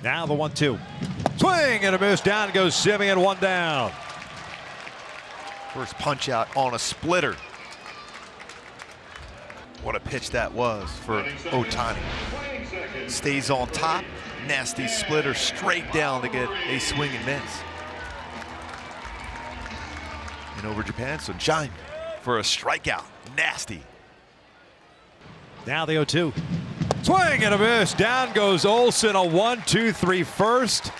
Now the 1-2. Swing and a miss. Down goes Semien, one down. First punch out on a splitter. What a pitch that was for Ohtani. Stays on top. Nasty splitter straight down to get a swing and miss. And over Japan, Sunshine for a strikeout. Nasty. Now the 0-2. Swing and a miss. Down goes Olsen. A 1-2-3 first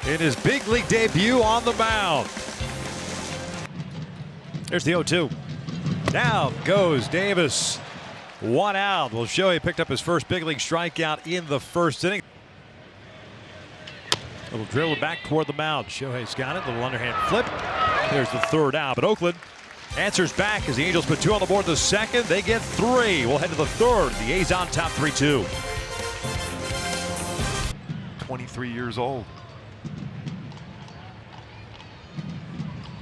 in his big league debut on the mound. There's the 0-2. Down goes Davis. One out. Well, Shohei picked up his first big league strikeout in the first inning. Little drill back toward the mound. Shohei's got it. Little underhand flip. There's the third out. But Oakland answers back as the Angels put 2 on the board the second. They get 3. We'll head to the third. The A's on top 3-2. 23 years old.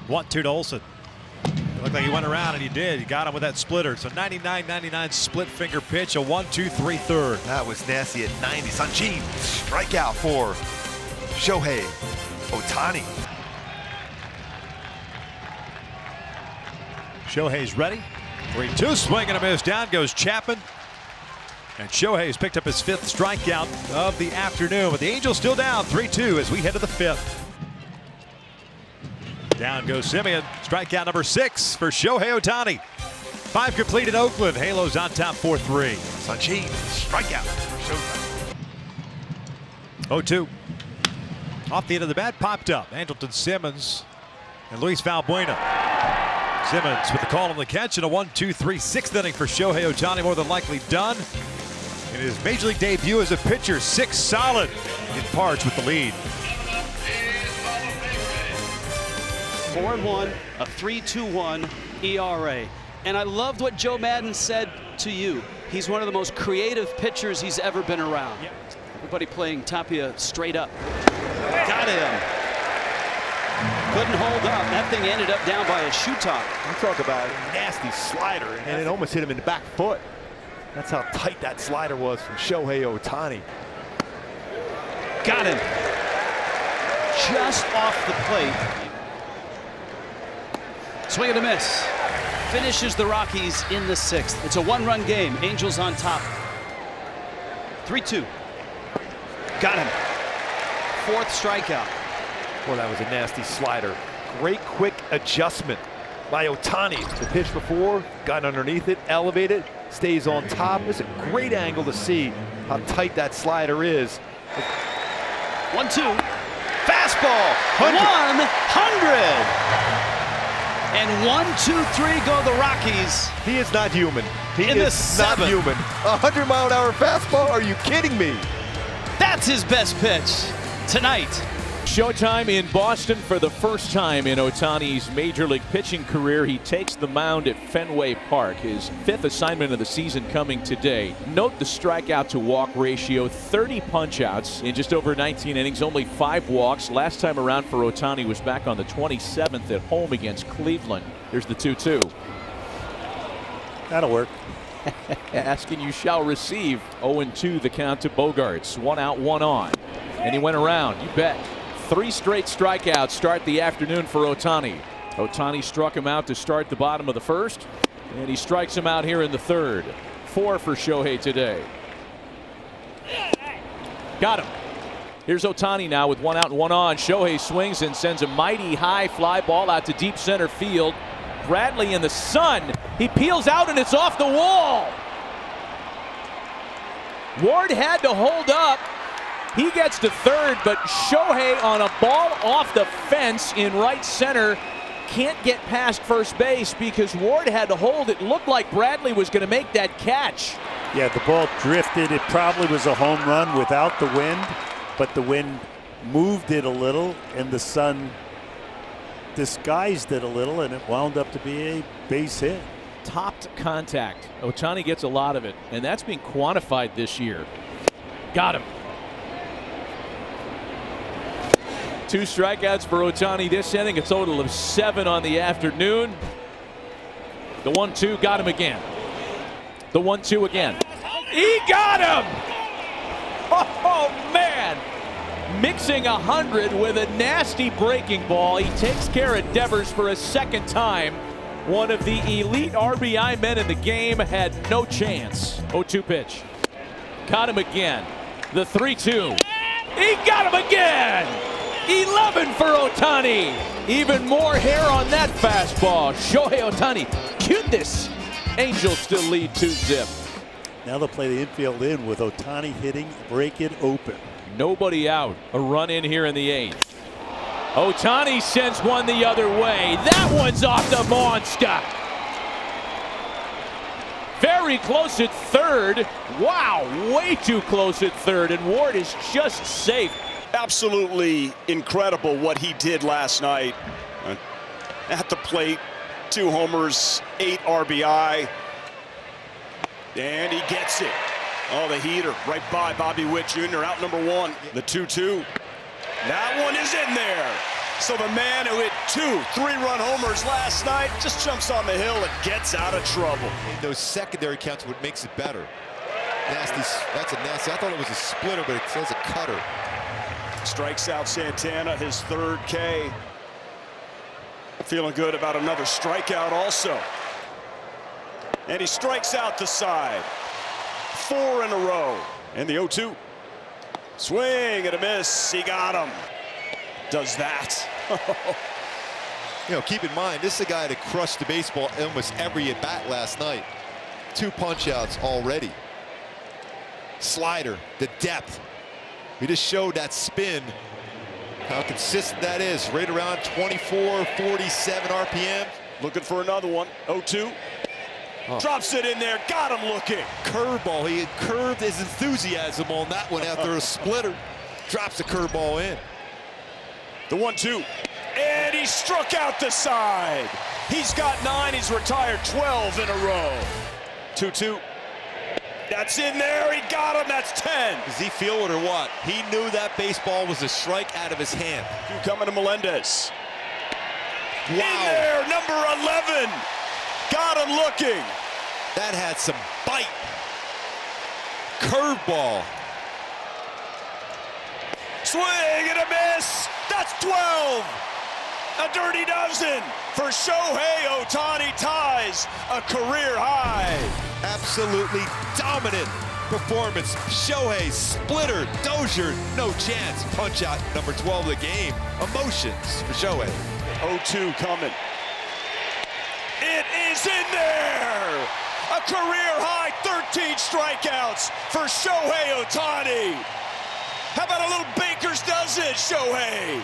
1-2 to Olsen. It looked like he went around, and he did. He got him with that splitter. So 99-99 split finger pitch. A 1-2-3 third. That was nasty at 90. Sanjin, strikeout for Shohei Ohtani. Shohei's ready. 3-2, swing and a miss. Down goes Chapman. And Shohei's picked up his 5th strikeout of the afternoon. But the Angels still down 3-2 as we head to the 5th. Down goes Semien. Strikeout number 6 for Shohei Ohtani. 5 complete in Oakland. Halos on top 4-3. Sanjin, strikeout for 0-2. Showtime. Off the end of the bat, popped up. Andrelton Simmons and Luis Valbuena. Simmons with the call on the catch, and a 1-2-3 6th inning for Shohei Ohtani, more than likely done. In his major league debut as a pitcher, 6 solid in parts with the lead. 4-1, a 3.21 ERA. And I loved what Joe Madden said to you. He's one of the most creative pitchers he's ever been around. Yep. Everybody playing Tapia straight up. Got him. Couldn't hold up. That thing ended up down by a shoe top. You talk about a nasty slider, and it almost hit him in the back foot. That's how tight that slider was from Shohei Ohtani. Got him. Just off the plate. Swing and a miss. Finishes the Rockies in the 6th. It's a 1-run game. Angels on top. 3-2. Got him. 4th strikeout. Well, that was a nasty slider. Great quick adjustment by Ohtani. The pitch before, got underneath it, elevated, stays on top. It's a great angle to see how tight that slider is. 1-2. Fastball. 100. And 1-2-3 go the Rockies. He is not human. He in is the not 7th. human. 100-mile-an-hour fastball? Are you kidding me? That's his best pitch tonight. Showtime in Boston for the first time in Ohtani's major league pitching career. He takes the mound at Fenway Park. His 5th assignment of the season coming today. Note the strikeout to walk ratio, 30 punch-outs in just over 19 innings, only 5 walks. Last time around for Ohtani was back on the 27th at home against Cleveland. Here's the 2-2. That'll work. Asking you shall receive. 0-2 the count to Bogarts. 1 out, 1 on. And he went around, you bet. 3 straight strikeouts start the afternoon for Ohtani. Ohtani struck him out to start the bottom of the 1st, and he strikes him out here in the 3rd. 4 for Shohei today. Got him. Here's Ohtani now with 1 out and 1 on. Shohei swings and sends a mighty high fly ball out to deep center field. Bradley in the sun. He peels out and it's off the wall. Ward had to hold up. He gets to 3rd, but Shohei on a ball off the fence in right center can't get past first base because Ward had to hold. It looked like Bradley was going to make that catch. Yeah, the ball drifted. It probably was a home run without the wind, but the wind moved it a little and the sun disguised it a little, and it wound up to be a base hit. Topped contact. Ohtani gets a lot of it, and that's being quantified this year. Got him. 2 strikeouts for Ohtani this inning, a total of 7 on the afternoon. The 1-2 got him again. The 1-2 again. He got him! Oh, man! mixing 100 with a nasty breaking ball. He takes care of Devers for a second time. One of the elite RBI men in the game had no chance. 0-2 pitch. Caught him again. The 3-2. He got him again! 11 for Ohtani. Even more hair on that fastball. Shohei Ohtani. Cute this. Angels still lead 2-zip. Now they'll play the infield in with Ohtani hitting, break it open. Nobody out. A run in here in the 8th. Ohtani sends one the other way. That one's off the monster. Very close at third. Wow, way too close at third. And Ward is just safe. Absolutely incredible what he did last night. At the plate, 2 homers, 8 RBI. And he gets it. Oh, the heater right by Bobby Witt Jr. out number 1. The 2-2. That one is in there. So the man who hit 2 3-run homers last night just jumps on the hill and gets out of trouble. Those secondary counts, what makes it better. Nasty. That's a nasty. I thought it was a splitter, but it says a cutter. Strikes out Santana, his 3rd K. Feeling good about another strikeout also. And he strikes out the side. 4 in a row. And the 0-2. Swing and a miss. He got him. Does that. You know, keep in mind, this is a guy that crushed the baseball almost every at bat last night. 2 punch outs already. Slider, the depth. He just showed that spin, how consistent that is. Right around 24, 47 RPM. Looking for another one. 0-2. Oh. Drops it in there. Got him looking. Curveball. He had curved his enthusiasm on that one after a splitter. Drops the curveball in. The 1-2. And he struck out the side. He's got 9. He's retired 12 in a row. 2-2. That's in there. He got him. That's 10. Does he feel it or what? He knew that baseball was a strike out of his hand. 2 coming to Melendez. Wow. In there, number 11. Got him looking. That had some bite. Curveball. Swing and a miss. That's 12. A dirty dozen for Shohei Ohtani. Ties a career high. Absolutely dominant performance. Shohei, splitter, Dozier, no chance. Punch out number 12 of the game. Emotions for Shohei. 0-2 coming. It is in there. A career high 13 strikeouts for Shohei Ohtani. How about a little baker's dozen, Shohei?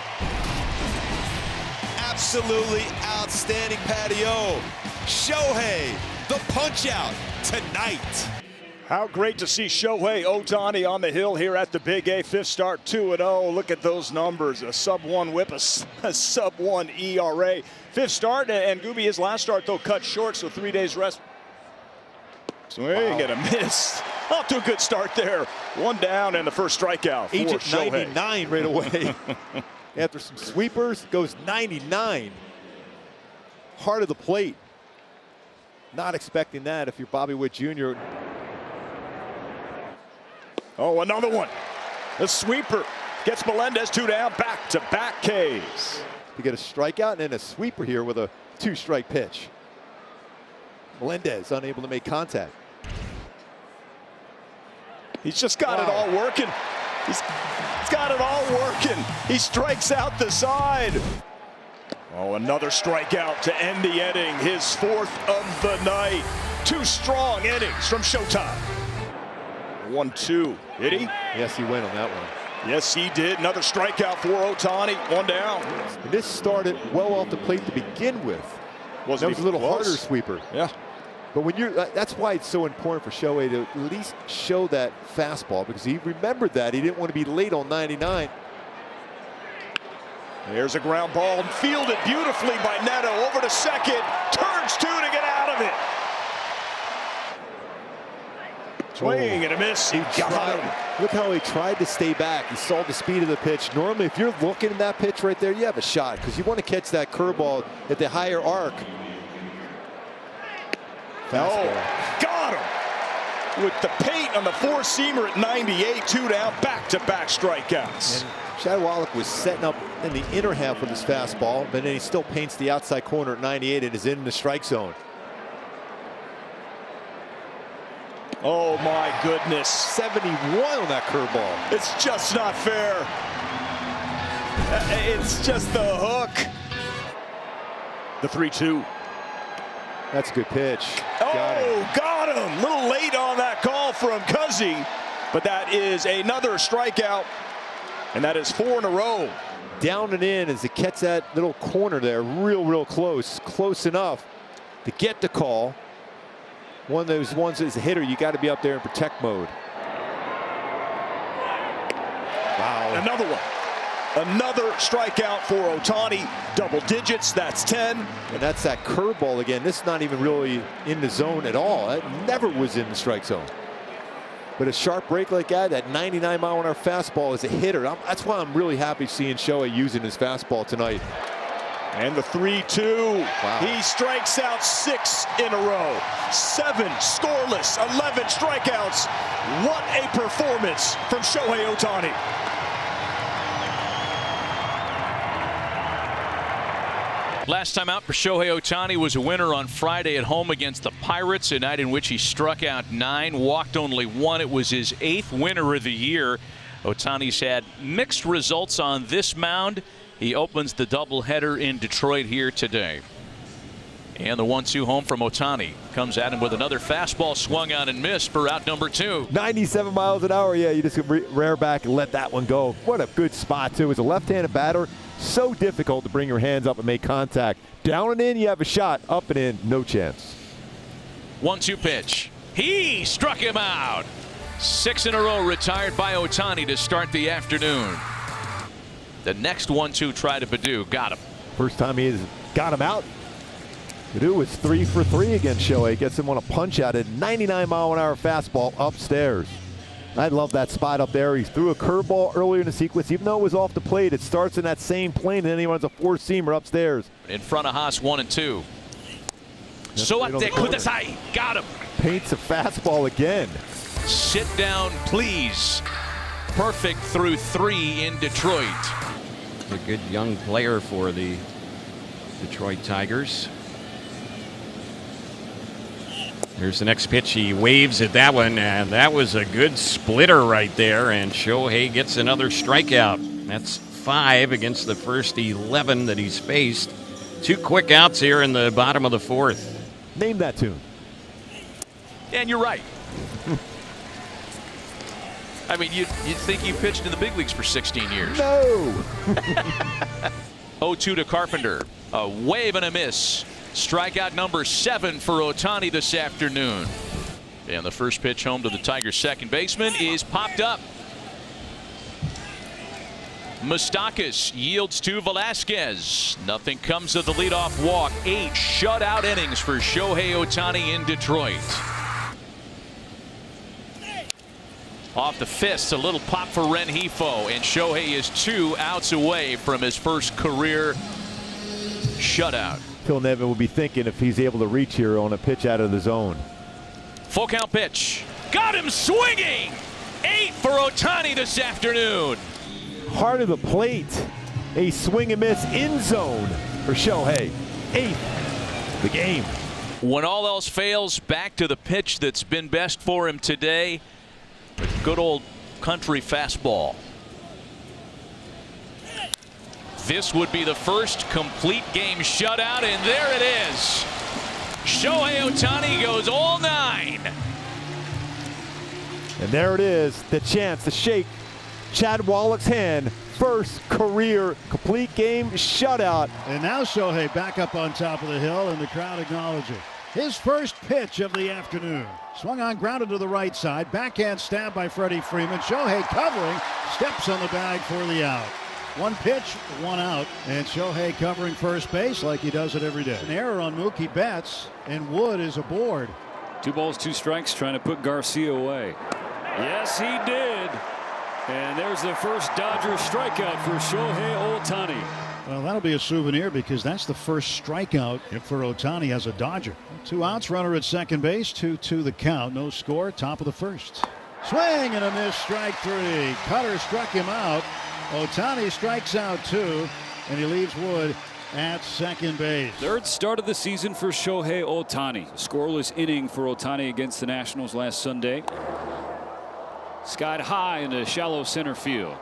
Absolutely outstanding patio. Shohei, the punch out tonight. How great to see Shohei Ohtani on the hill here at the Big A. 5th start, 2-0. Look at those numbers. A sub-1 whip, a sub-1 ERA. 5th start, and Gooby, his last start, though, cut short, so 3 days rest. Swing and a miss. Off to a good start there. 1 down and the first strikeout for Agent Shohei. 99 right away. After some sweepers, goes 99. Heart of the plate. Not expecting that if you're Bobby Witt Jr. Oh, another one. The sweeper gets Melendez 2 down, back-to-back Ks. You get a strikeout and then a sweeper here with a 2-strike pitch. Melendez unable to make contact. He's just got it all working. He's got it all working. He strikes out the side. Oh, another strikeout to end the inning. His 4th of the night. 2 strong innings from Showtime. 1-2. Did he? Yes, he went on that one. Yes, he did. Another strikeout for Ohtani. 1 down. And this started well off the plate to begin with. That was a little harder sweeper. Yeah. But when you're, that's why it's so important for Shohei to at least show that fastball, because he remembered that. He didn't want to be late on 99. There's a ground ball and fielded beautifully by Neto. Over to second. Turns 2 to get out of it. Swing and a miss. He got him. Look how he tried to stay back. He saw the speed of the pitch. Normally, if you're looking at that pitch right there, you have a shot because you want to catch that curveball at the higher arc. Oh, got him. With the paint on the 4-seamer at 98, 2 down, back-to-back strikeouts. And Chad Wallach was setting up in the inner half with his fastball, but then he still paints the outside corner at 98 and is in the strike zone. Oh my goodness. 71 on that curveball. It's just not fair. It's just the hook. The 3-2. That's a good pitch. Got him. A little late on that call from Cuzzy, but that is another strikeout, and that is 4 in a row. Down and in as it gets that little corner there, real close. Close enough to get the call. One of those ones as a hitter, you got to be up there in protect mode. Wow. Another one. Another strikeout for Ohtani. Double digits. That's 10. And that's that curveball again. This is not even really in the zone at all. It never was in the strike zone. But a sharp break like that 99-mile-an-hour fastball as a hitter. That's why I'm really happy seeing Shohei using his fastball tonight. And the 3-2. Wow. He strikes out 6 in a row. 7 scoreless, 11 strikeouts. What a performance from Shohei Ohtani. Last time out for Shohei Ohtani was a winner on Friday at home against the Pirates, a night in which he struck out 9, walked only 1. It was his 8th winner of the year. Ohtani's had mixed results on this mound. He opens the doubleheader in Detroit here today. And the 1-2 home from Ohtani comes at him with another fastball swung on and missed for out number 2. 97 miles an hour. Yeah, you just rear back and let that one go. What a good spot, too. As a left-handed batter, so difficult to bring your hands up and make contact. Down and in, you have a shot. Up and in, no chance. 1-2 pitch. He struck him out. 6 in a row retired by Ohtani to start the afternoon. The next 1-2 try to Baddoo. Got him. First time he has got him out. Baddoo was 3 for 3 against Shohei. Gets him on a punch out at 99-mile-an-hour fastball upstairs. I love that spot up there. He threw a curveball earlier in the sequence. Even though it was off the plate, it starts in that same plane, and then he runs a 4-seamer upstairs. In front of Haas, 1-2. Soate Kudasai. Got him. Paints a fastball again. Sit down, please. Perfect through 3 in Detroit. A good young player for the Detroit Tigers. Here's the next pitch. He waves at that one, and that was a good splitter right there, and Shohei gets another strikeout. That's 5 against the first 11 that he's faced. 2 quick outs here in the bottom of the 4th. Name that tune. And you're right. I mean, you'd think you pitched in the big leagues for 16 years. No. 0-2 to Carpenter. A wave and a miss. Strikeout number 7 for Ohtani this afternoon. And the first pitch home to the Tigers' second baseman is popped up. Moustakas yields to Velasquez. Nothing comes of the leadoff walk. 8 shutout innings for Shohei Ohtani in Detroit. Off the fist, a little pop for Rengifo, and Shohei is 2 outs away from his first career shutout. Phil Nevin will be thinking if he's able to reach here on a pitch out of the zone. Full count pitch. Got him swinging. 8 for Ohtani this afternoon. Heart of the plate. A swing and miss in zone for Shohei. 8th the game. When all else fails, back to the pitch that's been best for him today. Good old country fastball. This would be the first complete game shutout, and there it is. Shohei Ohtani goes all 9. And there it is, the chance to shake Chad Wallach's hand. First career complete game shutout. And now Shohei back up on top of the hill, and the crowd acknowledges his first pitch of the afternoon. Swung on, grounded to the right side. Backhand stab by Freddie Freeman. Shohei covering, steps on the bag for the out. 1 pitch, 1 out, and Shohei covering first base like he does it every day. An error on Mookie Betts, and Wood is aboard. 2 balls, 2 strikes, trying to put Garcia away. Yes, he did. And there's the first Dodger strikeout for Shohei Ohtani. Well, that'll be a souvenir because that's the first strikeout for Ohtani as a Dodger. 2 outs, runner at second base, 2-2 the count. No score, top of the first. Swing and a miss, strike 3. Cutter struck him out. Ohtani strikes out 2, and he leaves Wood at second base. Third start of the season for Shohei Ohtani. Scoreless inning for Ohtani against the Nationals last Sunday. Skied high into shallow center field.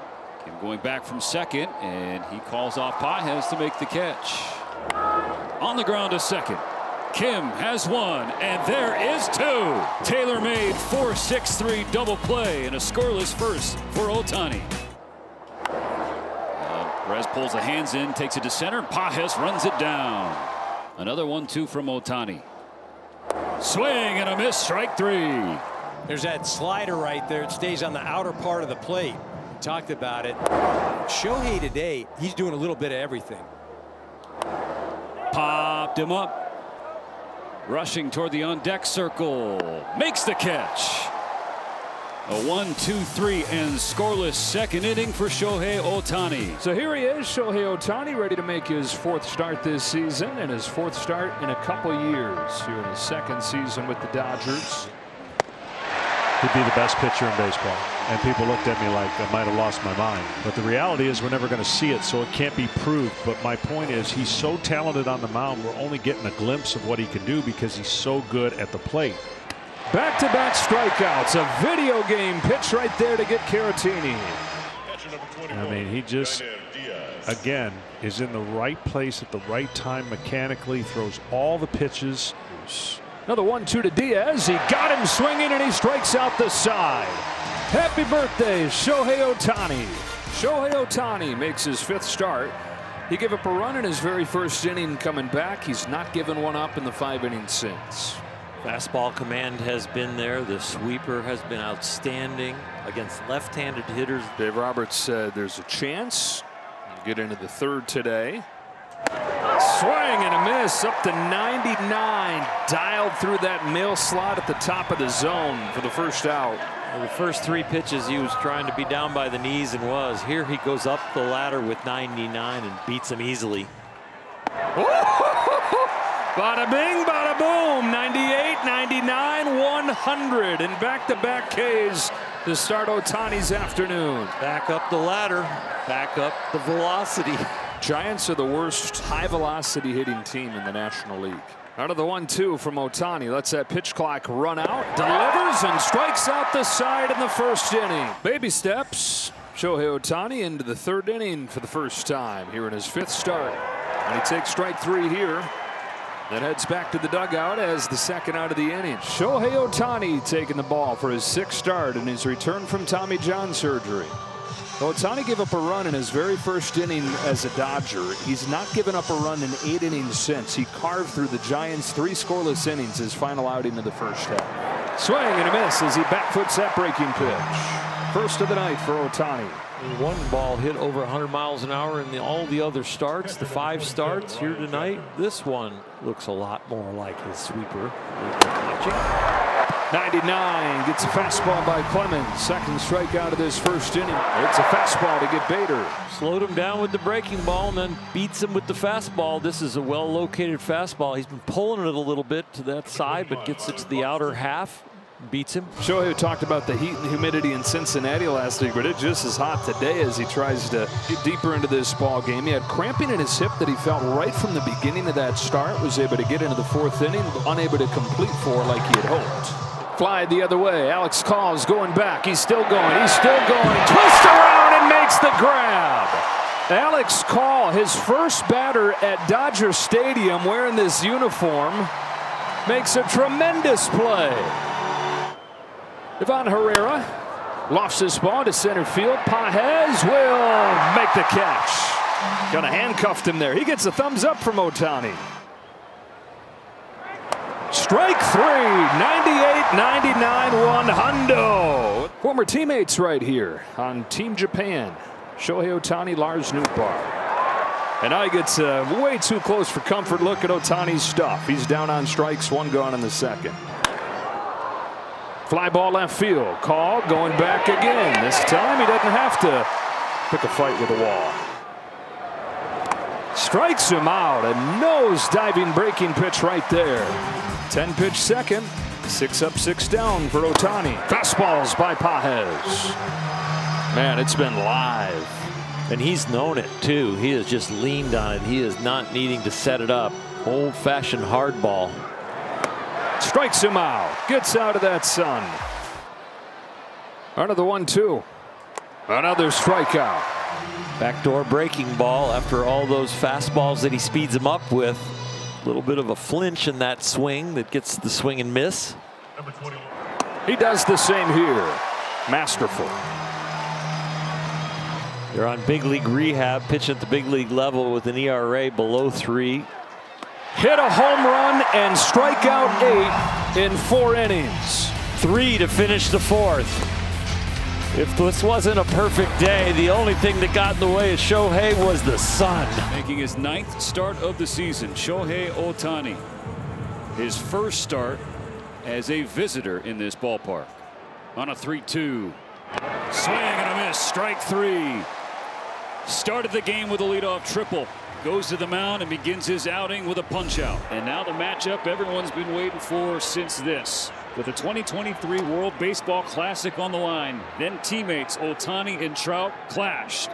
Kim going back from second, and he calls off Pages to make the catch. On the ground to second. Kim has one, and there is 2. Tailor-made 4-6-3 double play and a scoreless first for Ohtani. Perez pulls the hands in, takes it to center, and Pages runs it down. Another 1-2 from Ohtani. Swing and a miss, strike 3. There's that slider right there. It stays on the outer part of the plate. We talked about it. Shohei today, he's doing a little bit of everything. Popped him up. Rushing toward the on-deck circle. Makes the catch. A 1-2-3 and scoreless second inning for Shohei Ohtani. So here he is, Shohei Ohtani, ready to make his 4th start this season and his 4th start in a couple years here in his 2nd season with the Dodgers. He'd be the best pitcher in baseball. And people looked at me like I might have lost my mind. But the reality is we're never going to see it, so it can't be proved. But my point is he's so talented on the mound, we're only getting a glimpse of what he can do because he's so good at the plate. Back-to-back strikeouts. A video game pitch right there to get Caratini. I mean, he just, again, is in the right place at the right time mechanically, throws all the pitches. Another 1-2 to Diaz. He got him swinging, and he strikes out the side. Happy birthday, Shohei Ohtani. Shohei Ohtani makes his 5th start. He gave up a run in his very first inning coming back. He's not given one up in the 5 innings since. Fastball command has been there. The sweeper has been outstanding against left-handed hitters. Dave Roberts said there's a chance. He'll get into the 3rd today. Swing and a miss up to 99. Dialed through that mill slot at the top of the zone for the first out. Well, the first 3 pitches he was trying to be down by the knees and was. Here he goes up the ladder with 99 and beats him easily. Bada bing, bada boom. 98, 99, 100. And back-to-back Ks to start Ohtani's afternoon. Back up the ladder. Back up the velocity. Giants are the worst high-velocity hitting team in the National League. Out of the 1-2 from Ohtani. Lets that pitch clock run out. Delivers and strikes out the side in the 1st inning. Baby steps. Shohei Ohtani into the 3rd inning for the first time here in his 5th start. And he takes strike 3 here. Then heads back to the dugout as the 2nd out of the inning. Shohei Ohtani taking the ball for his 6th start in his return from Tommy John surgery. Ohtani gave up a run in his very first inning as a Dodger. He's not given up a run in 8 innings since. He carved through the Giants' 3 scoreless innings his final outing of the first half. Swing and a miss as he backfoots that breaking pitch. First of the night for Ohtani. One ball hit over 100 miles an hour in all the other starts, the 5 starts here tonight. This one looks a lot more like his sweeper. 99 gets a fastball by Clemens. 2nd strikeout of this 1st inning. It's a fastball to get Bader. Slowed him down with the breaking ball and then beats him with the fastball. This is a well-located fastball. He's been pulling it a little bit to that side, but gets it to the outer half. Beats him. Shohei talked about the heat and humidity in Cincinnati last week, but it's just as hot today as he tries to get deeper into this ball game. He had cramping in his hip that he felt right from the beginning of that start. Was able to get into the 4th inning, but unable to complete 4 like he had hoped. Fly the other way. Alex Call's going back. He's still going. He's still going. Twist around and makes the grab. Alex Call, his first batter at Dodger Stadium wearing this uniform, makes a tremendous play. Ivan Herrera lofts this ball to center field. Pages will make the catch. Gonna handcuff him there. He gets a thumbs up from Ohtani. Strike 3, 98, 99, 100. Former teammates right here on Team Japan. Shohei Ohtani, Lars Nootbaar. And now he gets way too close for comfort. Look at Ohtani's stuff. He's down on strikes, 1 gone in the 2nd. Fly ball left field. Call going back again. This time he doesn't have to pick a fight with the wall. Strikes him out. A nose diving breaking pitch right there. 10 pitch 2nd. 6 up, 6 down for Ohtani. Fastballs by Pages. Man, it's been live. And he's known it too. He has just leaned on it. He is not needing to set it up. Old-fashioned hard ball. Strikes him out. Gets out of that sun. Under the 1-2. Another strikeout. Backdoor breaking ball after all those fastballs that he speeds him up with. A little bit of a flinch in that swing that gets the swing and miss. He does the same here. Masterful. They're on big league rehab, pitching at the big league level with an ERA below 3. Hit a home run and strike out 8 in 4 innings. 3 to finish the 4th. If this wasn't a perfect day, the only thing that got in the way of Shohei was the sun. Making his 9th start of the season, Shohei Ohtani. His first start as a visitor in this ballpark. On a 3-2. Swing and a miss. Strike 3. Started the game with a leadoff triple. Goes to the mound and begins his outing with a punch out. And now the matchup everyone's been waiting for since this. With the 2023 World Baseball Classic on the line, then teammates Ohtani and Trout clashed.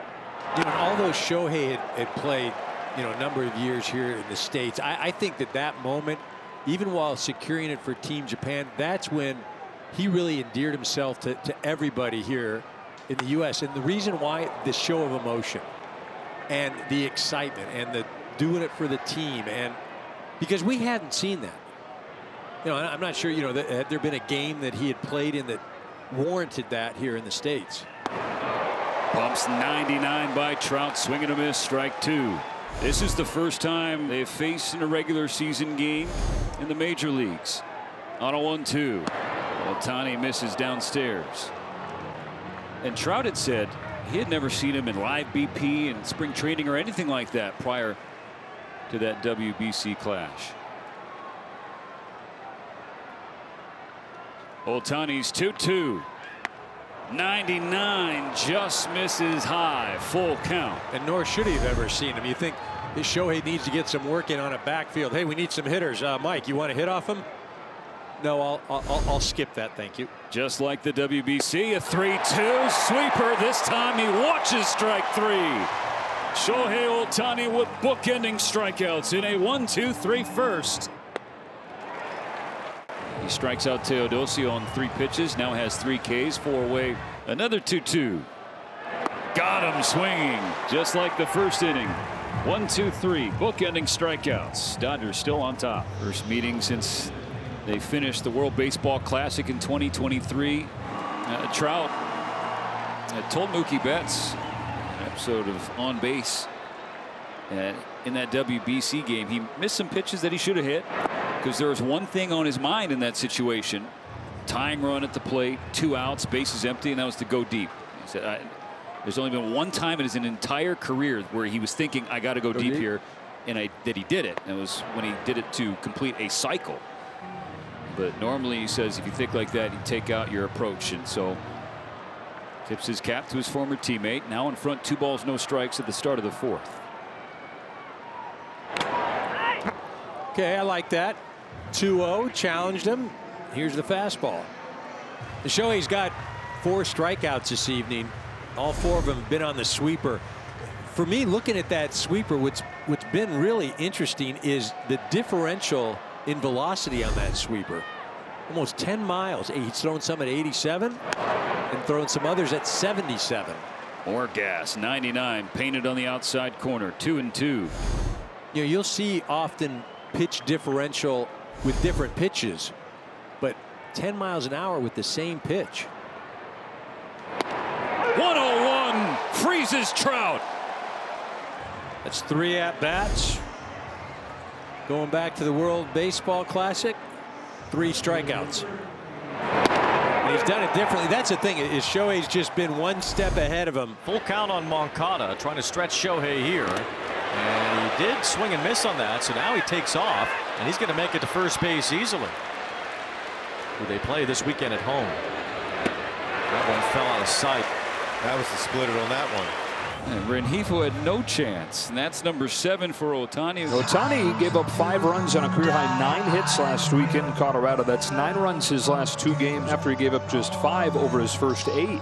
You know, although Shohei had played, you know, a number of years here in the States, I think that moment, even while securing it for Team Japan, that's when he really endeared himself to everybody here in the U.S. And the reason why, the show of emotion and the excitement and the doing it for the team, and because we hadn't seen that. You know, I'm not sure, you know, had there been a game that he had played in that warranted that here in the States. Bumps 99 by Trout, swing and a miss, strike 2. This is the first time they've faced in a regular season game in the major leagues. On a 1-2. Ohtani misses downstairs. And Trout had said he had never seen him in live BP and spring training or anything like that prior to that WBC clash. Ohtani's 2-2. 99 just misses high. Full count. And nor should he have ever seen him. You think this Shohei needs to get some work in on a backfield. Hey, we need some hitters. Mike, you want to hit off him? No, I'll skip that. Thank you. Just like the WBC, a 3-2 sweeper. This time he watches strike 3. Shohei Ohtani with bookending strikeouts in a 1-2-3 first. He strikes out Teodosio on 3 pitches. Now has 3 Ks, 4 away. Another 2-2. Got him swinging, just like the first inning. 1-2-3, bookending strikeouts. Dodgers still on top. First meeting since they finished the World Baseball Classic in 2023. Trout told Mookie Betts, an episode of On Base, in that WBC game, he missed some pitches that he should have hit, because there was one thing on his mind in that situation. Tying run at the plate, 2 outs, bases empty, and that was to go deep. He said, there's only been one time in his entire career where he was thinking, I got to go deep here, and that he did it. And it was when he did it to complete a cycle. But normally, he says, if you think like that, you take out your approach. And so tips his cap to his former teammate. Now in front, 2 balls, no strikes at the start of the 4th. Okay, I like that. 2-0, challenged him. Here's the fastball. The Shohei's got 4 strikeouts this evening. All 4 of them have been on the sweeper. For me, looking at that sweeper, what's been really interesting is the differential in velocity on that sweeper. Almost 10 miles. He's thrown some at 87 and thrown some others at 77. More gas. 99 painted on the outside corner. 2-2. You know, you'll see often pitch differential with different pitches, but 10 miles an hour with the same pitch. 101 freezes Trout. That's 3 at-bats. Going back to the World Baseball Classic, 3 strikeouts. And he's done it differently. That's the thing, is Shohei's just been one step ahead of him. Full count on Moncada, trying to stretch Shohei here. And he did swing and miss on that, so now he takes off, and he's going to make it to first base easily. Who they play this weekend at home. That one fell out of sight. That was the splitter on that one. And Rengifo had no chance, and that's number 7 for Ohtani. Ohtani gave up 5 runs on a career-high 9 hits last week in Colorado. That's 9 runs his last 2 games after he gave up just 5 over his first 8.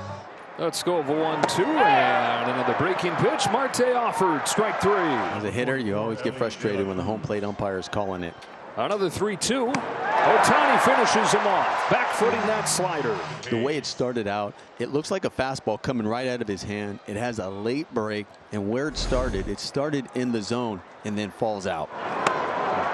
Let's go for 1-2 and another breaking pitch. Marte offered strike 3. As a hitter, you always get frustrated when the home plate umpire is calling it. Another 3-2. Ohtani finishes him off, back-footing that slider. The way it started out, it looks like a fastball coming right out of his hand. It has a late break, and where it started in the zone and then falls out.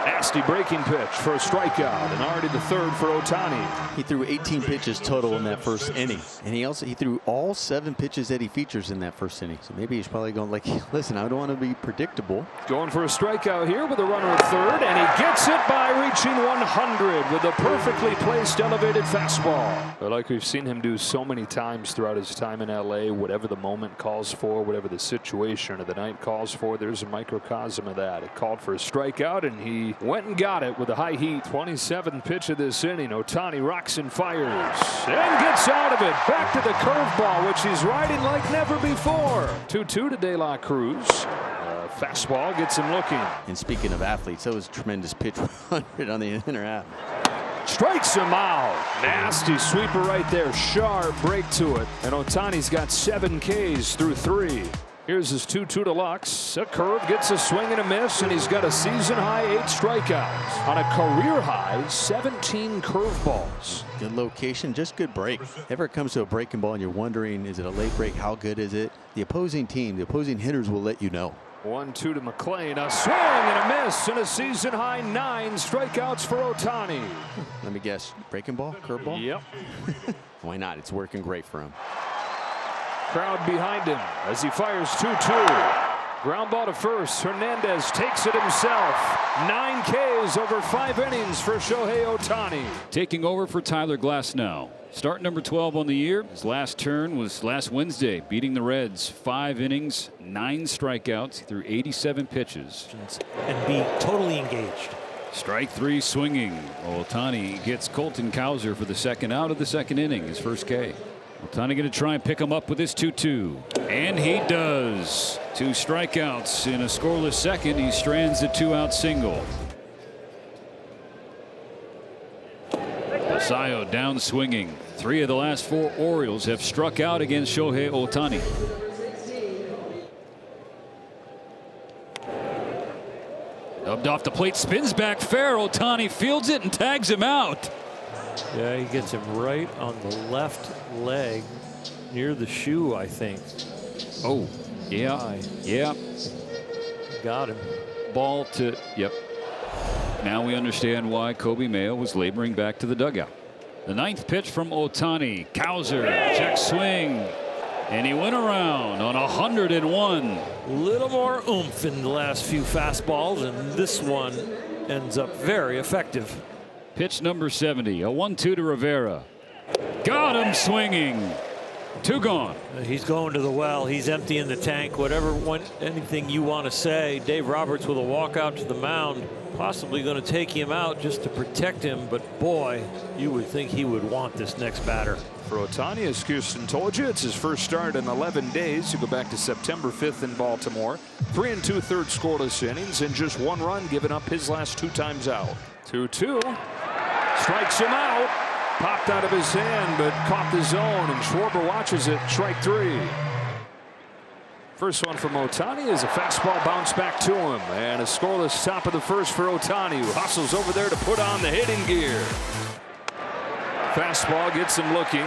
Nasty breaking pitch for a strikeout, and already the third for Ohtani. He threw 18 pitches total in that first inning, and he threw all 7 pitches that he features in that first inning. So maybe he's probably going like, listen, I don't want to be predictable. Going for a strikeout here with a runner at third, and he gets it by reaching 100 with a perfectly placed elevated fastball. But like we've seen him do so many times throughout his time in LA, whatever the moment calls for, whatever the situation of the night calls for, there's a microcosm of that. It called for a strikeout, and he went and got it with a high heat. 27th pitch of this inning. Ohtani rocks and fires and gets out of it. Back to the curveball, which he's riding like never before. 2-2 to De La Cruz. Fastball gets him looking. And speaking of athletes, that was a tremendous pitch 100 on the inner half. Strikes him out. Nasty sweeper right there. Sharp break to it. And Ohtani's got 7 Ks through 3. Here's his 2-2 deluxe. A curve gets a swing and a miss, and he's got a season-high 8 strikeouts. On a career-high 17 curveballs. Good location, just good break. Ever it comes to a breaking ball and you're wondering, is it a late break? How good is it? The opposing team, the opposing hitters will let you know. 1-2 to McClain. A swing and a miss, and a season-high 9 strikeouts for Ohtani. Let me guess, breaking ball, curveball? Yep. Why not? It's working great for him. Crowd behind him as he fires 2-2. Ground ball to first. Hernandez takes it himself. 9 Ks over 5 innings for Shohei Ohtani. Taking over for Tyler Glasnow. Start number 12 on the year. His last turn was last Wednesday, beating the Reds. 5 innings, 9 strikeouts through 87 pitches. And be totally engaged. Strike 3 swinging. Ohtani gets Colton Cowser for the second out of the second inning, his first K. Ohtani going to try and pick him up with his 2-2. And he does. 2 strikeouts in a scoreless second. He strands a 2-out single. Sayo down swinging. 3 of the last 4 Orioles have struck out against Shohei Ohtani. Dubbed off the plate, spins back fair. Ohtani fields it and tags him out. Yeah, he gets him right on the left leg near the shoe, I think. Oh, yeah. Yeah. Got him. Ball to, yep. Now we understand why Kobe Mayo was laboring back to the dugout. The 9th pitch from Ohtani. Cowser, check swing. And he went around on 101. A little more oomph in the last few fastballs, and this one ends up very effective. Pitch number 70, a 1-2 to Rivera. Got him swinging. 2 gone. He's going to the well. He's emptying the tank. Anything you want to say. Dave Roberts with a walk out to the mound. Possibly going to take him out just to protect him. But boy, you would think he would want this next batter. For Ohtani, as Kirsten told you, it's his first start in 11 days. You go back to September 5th in Baltimore. 3 2/3 scoreless innings and just 1 run given up his last 2 times out. 2-2. Strikes him out. Popped out of his hand, but caught the zone, and Schwarber watches it. Strike 3. First one from Ohtani is a fastball bounce back to him, and a scoreless top of the first for Ohtani, who hustles over there to put on the hitting gear. Fastball gets him looking.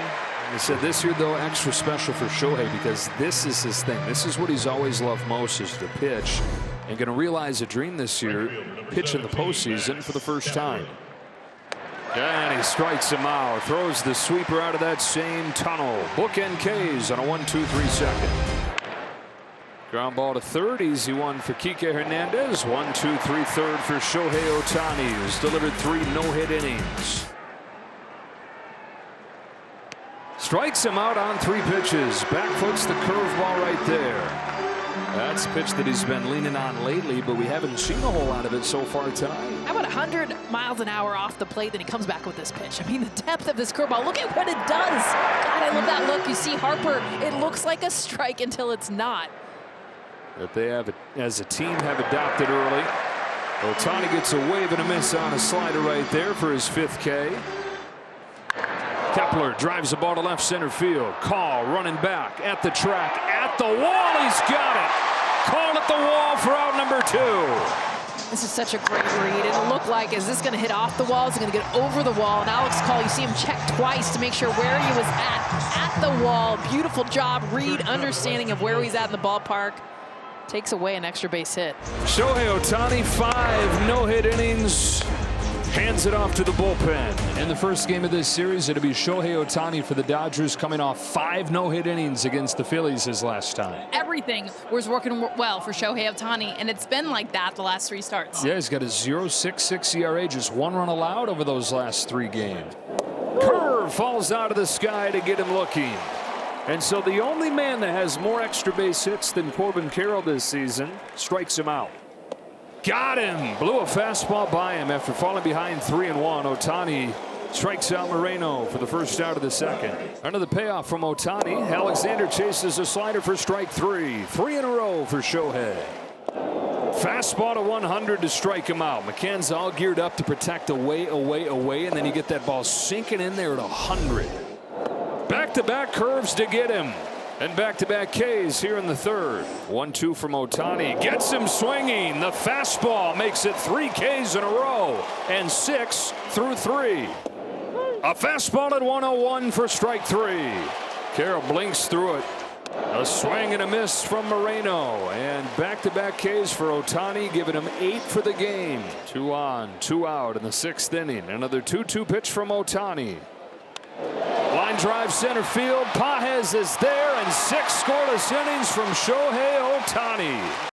He said this year, though, extra special for Shohei because this is his thing. This is what he's always loved most, is to pitch, and going to realize a dream this year, pitch in the postseason for the first time. And he strikes him out, throws the sweeper out of that same tunnel. Bookend Ks on a 1-2-3 second. Ground ball to third, easy one for Kike Hernandez. 1-2-3 third for Shohei Ohtani, who's delivered 3 no-hit innings. Strikes him out on 3 pitches. Back foots the curveball right there. That's a pitch that he's been leaning on lately, but we haven't seen a whole lot of it so far tonight. How about 100 miles an hour off the plate, then he comes back with this pitch. I mean, the depth of this curveball. Look at what it does. God, I love that look. You see Harper, it looks like a strike until it's not. That they have, as a team, have adopted early. Ohtani gets a wave and a miss on a slider right there for his 5th K. Kepler drives the ball to left center field. Call running back at the track, at the wall. He's got it. Called at the wall for out number 2. This is such a great read. It looked like, is this going to hit off the wall? Is it going to get over the wall? And Alex Call, you see him check twice to make sure where he was at the wall. Beautiful job, read, understanding of where he's at in the ballpark. Takes away an extra base hit. Shohei Ohtani, 5 no-hit innings. Hands it off to the bullpen. In the first game of this series, it'll be Shohei Ohtani for the Dodgers, coming off 5 no-hit innings against the Phillies his last time. Everything was working well for Shohei Ohtani, and it's been like that the last 3 starts. Yeah, he's got a 0.66 ERA, just 1 run allowed over those last 3 games. Curve falls out of the sky to get him looking. And so the only man that has more extra base hits than Corbin Carroll this season strikes him out. Got him. Blew a fastball by him after falling behind 3-1. Ohtani strikes out Moreno for the first out of the second. Under the payoff from Ohtani, Alexander chases a slider for strike 3. 3 in a row for Shohei. Fastball to 100 to strike him out. McCann's all geared up to protect away, and then you get that ball sinking in there at 100. Back-to-back curves to get him. And back-to-back Ks here in the third. 1-2 from Ohtani. Gets him swinging. The fastball makes it 3 Ks in a row. And 6 through 3. A fastball at 101 for strike 3. Carroll blinks through it. A swing and a miss from Moreno. And back-to-back Ks for Ohtani, giving him 8 for the game. 2 on, 2 out in the 6th inning. Another 2-2 pitch from Ohtani. Line drive center field. Pages is there, and 6 scoreless innings from Shohei Ohtani.